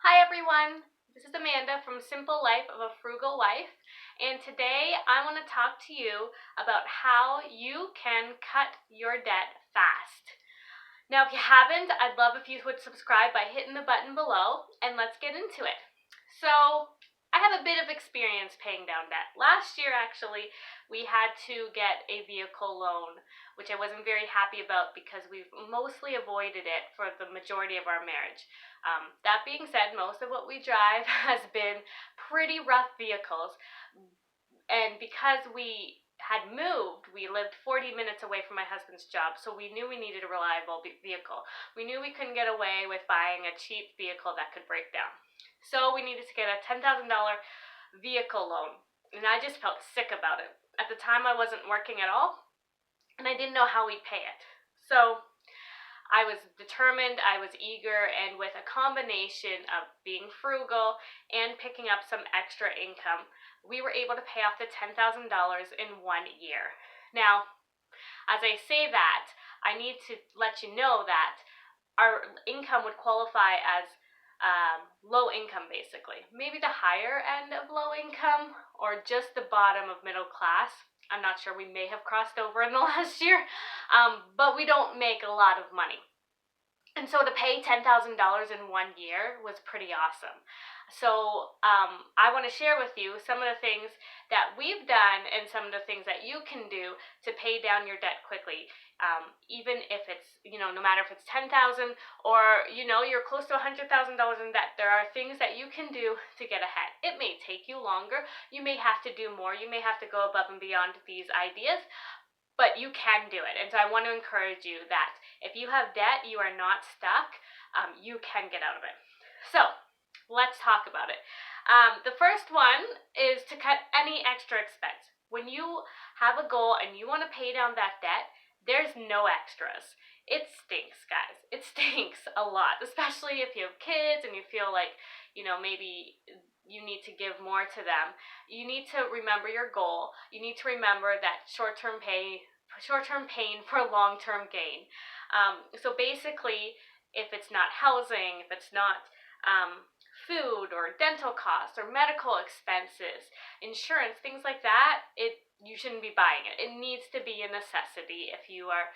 Hi everyone, this is Amanda from Simple Life of a Frugal Wife, and today I want to talk to you about how you can cut your debt fast. Now, if you haven't, I'd love if you would subscribe by hitting the button below, and let's get into it. So, I have a bit of experience paying down debt. Last year, actually, we had to get a vehicle loan, which I wasn't very happy about because we've mostly avoided it for the majority of our marriage. That being said, most of what we drive has been pretty rough vehicles, and because we had moved, we lived 40 minutes away from my husband's job, so we knew we needed a reliable vehicle. We knew we couldn't get away with buying a cheap vehicle that could break down. So we needed to get a $10,000 vehicle loan, and I just felt sick about it. At the time, I wasn't working at all, and I didn't know how we'd pay it. So I was determined, I was eager, and with a combination of being frugal and picking up some extra income, we were able to pay off the $10,000 in 1 year. Now, as I say that, I need to let you know that our income would qualify as low income, basically. Maybe the higher end of low income or just the bottom of middle class. I'm not sure, we may have crossed over in the last year, but we don't make a lot of money. And so to pay $10,000 in 1 year was pretty awesome. So I want to share with you some of the things that we've done and some of the things that you can do to pay down your debt quickly. Even if it's, no matter if it's $10,000 or, you're close to $100,000 in debt, there are things that you can do to get ahead. It may take you longer. You may have to do more. You may have to go above and beyond these ideas, but you can do it. And so I want to encourage you that if you have debt, you are not stuck. You can get out of it. So let's talk about it. The first one is to cut any extra expense. When you have a goal and you want to pay down that debt, there's no extras. It stinks, guys. It stinks a lot, especially if you have kids and you feel like, maybe you need to give more to them. You need to remember your goal. You need to remember that short-term pain for long-term gain. So basically, if it's not housing, if it's not food or dental costs or medical expenses, insurance, things like that, you shouldn't be buying it. It needs to be a necessity if you want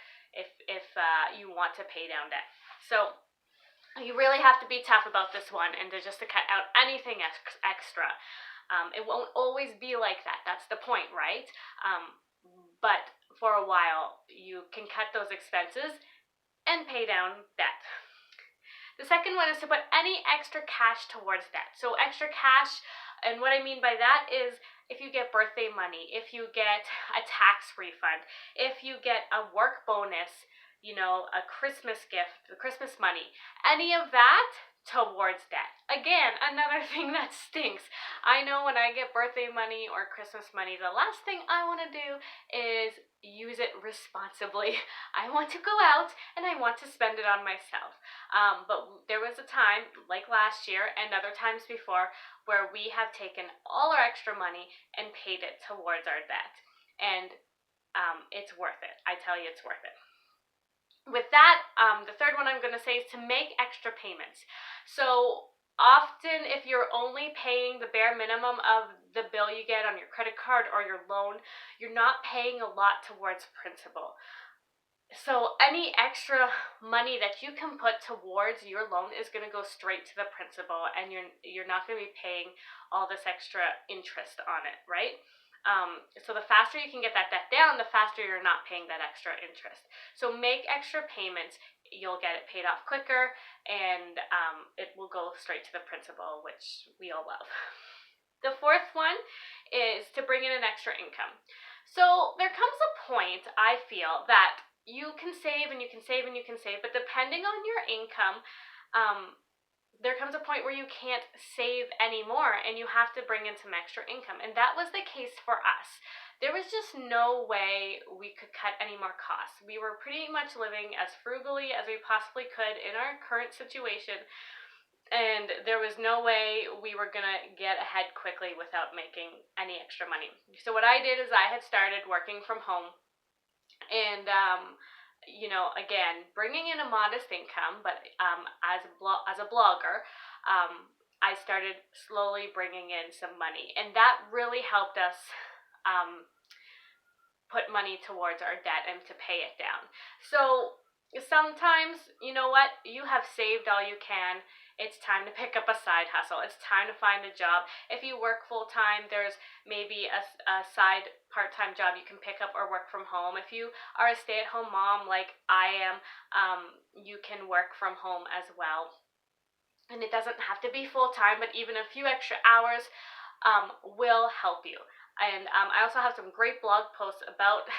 to pay down debt. So you really have to be tough about this one and to cut out anything extra. It won't always be like that. That's the point, right? But for a while, you can cut those expenses and pay down debt. The second one is to put any extra cash towards debt. So extra cash, and what I mean by that is if you get birthday money, if you get a tax refund, if you get a work bonus, a Christmas gift, the Christmas money, any of that towards debt. Again, another thing that stinks. I know when I get birthday money or Christmas money, the last thing I want to do is use it responsibly. I want to go out and I want to spend it on myself. But there was a time, like last year and other times before, where we have taken all our extra money and paid it towards our debt. And it's worth it. I tell you, it's worth it. With that, the third one I'm going to say is to make extra payments. So often, if you're only paying the bare minimum of the bill you get on your credit card or your loan, you're not paying a lot towards principal. So any extra money that you can put towards your loan is going to go straight to the principal, and you're not going to be paying all this extra interest on it, right? So the faster you can get that debt down, the faster you're not paying that extra interest. So make extra payments. You'll get it paid off quicker, and it will go straight to the principal, which we all love. The fourth one is to bring in an extra income. So there comes a point, I feel, that you can save and you can save and you can save, but depending on your income, there comes a point where you can't save anymore and you have to bring in some extra income. And that was the case for us. There was just no way we could cut any more costs. We were pretty much living as frugally as we possibly could in our current situation, and there was no way we were going to get ahead quickly without making any extra money. So what I did is I had started working from home, and again, bringing in a modest income, but as a blogger, I started slowly bringing in some money, and that really helped us put money towards our debt and to pay it down. So sometimes, you know what, you have saved all you can. It's time to pick up a side hustle. It's time to find a job. If you work full time, there's maybe a side part-time job you can pick up or work from home. If you are a stay-at-home mom like I am, you can work from home as well. And it doesn't have to be full time, but even a few extra hours will help you. And I also have some great blog posts about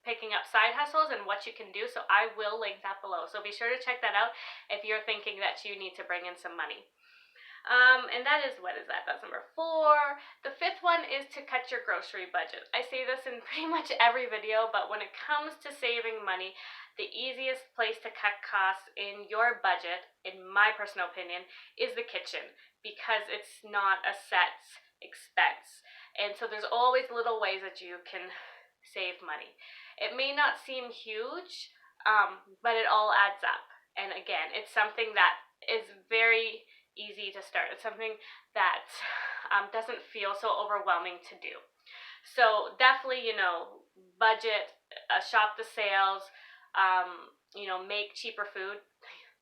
picking up side hustles and what you can do, so I will link that below. So be sure to check that out if you're thinking that you need to bring in some money. And that is, what is that? That's number 4. The 5th one is to cut your grocery budget. I say this in pretty much every video, but when it comes to saving money, the easiest place to cut costs in your budget, in my personal opinion, is the kitchen, because it's not a set expense. And so there's always little ways that you can save money. It may not seem huge, but it all adds up. And again, it's something that is very easy to start. It's something that doesn't feel so overwhelming to do. So definitely, budget, shop the sales, make cheaper food.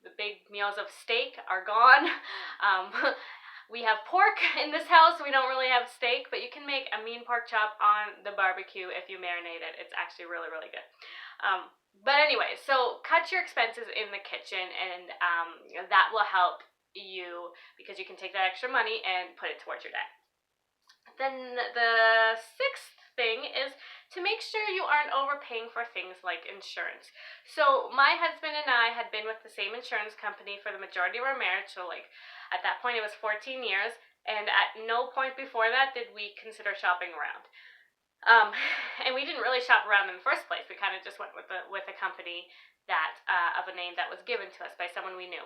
The big meals of steak are gone. We have pork in this house. We don't really have steak, but you can make a mean pork chop on the barbecue if you marinate it. It's actually really, really good. But anyway, so cut your expenses in the kitchen, and that will help you, because you can take that extra money and put it towards your debt. Then the 6th thing is to make sure you aren't overpaying for things like insurance. So my husband and I had been with the same insurance company for the majority of our marriage, so at that point it was 14 years, and at no point before that did we consider shopping around. And we didn't really shop around in the first place. We kind of just went with a company that of a name that was given to us by someone we knew.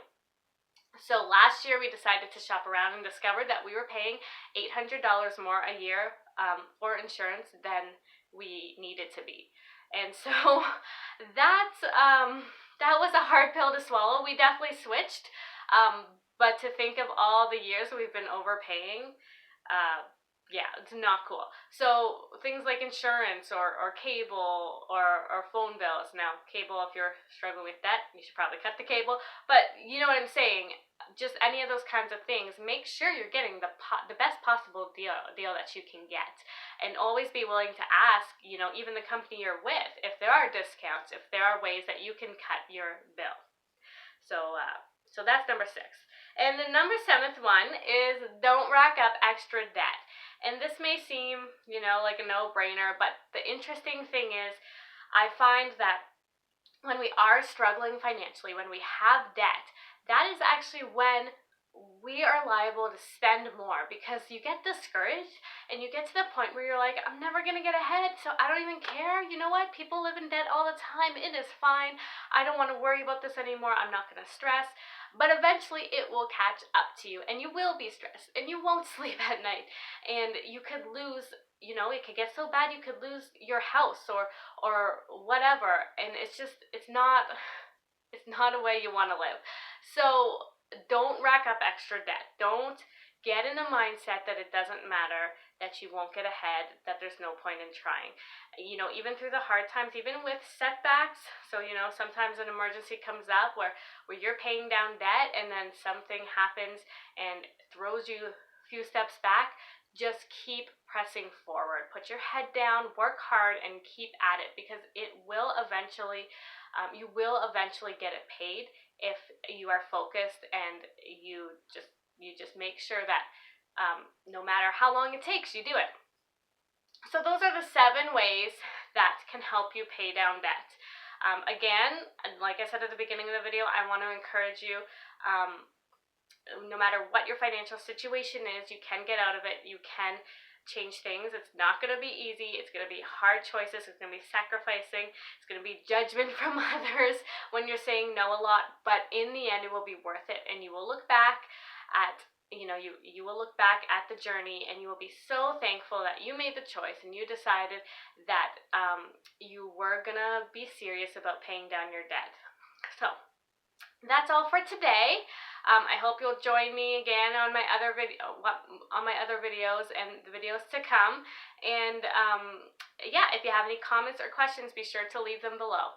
So last year we decided to shop around and discovered that we were paying $800 more a year for insurance than we needed to be. And so that was a hard pill to swallow. We definitely switched, but to think of all the years we've been overpaying, it's not cool. So things like insurance or cable or phone bills. Now, cable, if you're struggling with that, you should probably cut the cable. But you know what I'm saying. Just any of those kinds of things, make sure you're getting the best possible deal that you can get. And always be willing to ask, even the company you're with, if there are discounts, if there are ways that you can cut your bill. So that's number 6. And the number 7th one is don't rack up extra debt. And this may seem, like a no-brainer, but the interesting thing is I find that when we are struggling financially, when we have debt, that is actually when we are liable to spend more, because you get discouraged and you get to the point where you're like, I'm never going to get ahead, so I don't even care. You know what? People live in debt all the time. It is fine. I don't want to worry about this anymore. I'm not going to stress. But eventually it will catch up to you, and you will be stressed, and you won't sleep at night, and you could lose, it could get so bad you could lose your house or whatever, and it's not a way you want to live. So don't rack up extra debt. Don't get in a mindset that it doesn't matter, that you won't get ahead, that there's no point in trying. Even through the hard times, even with setbacks, so sometimes an emergency comes up where you're paying down debt and then something happens and throws you a few steps back, just keep pressing forward. Put your head down, work hard, and keep at it, because it will eventually, you will eventually get it paid if you are focused and you just make sure that no matter how long it takes, you do it. So those are the 7 ways that can help you pay down debt. Again, like I said at the beginning of the video, I want to encourage you, no matter what your financial situation is, you can get out of it. You can change things. It's not going to be easy. It's going to be hard choices. It's going to be sacrificing. It's going to be judgment from others when you're saying no a lot. But in the end, it will be worth it. And you will look back at, you will look back at the journey, and you will be so thankful that you made the choice and you decided that you were going to be serious about paying down your debt. So that's all for today. I hope you'll join me again on my other videos and the videos to come. And yeah, if you have any comments or questions, be sure to leave them below.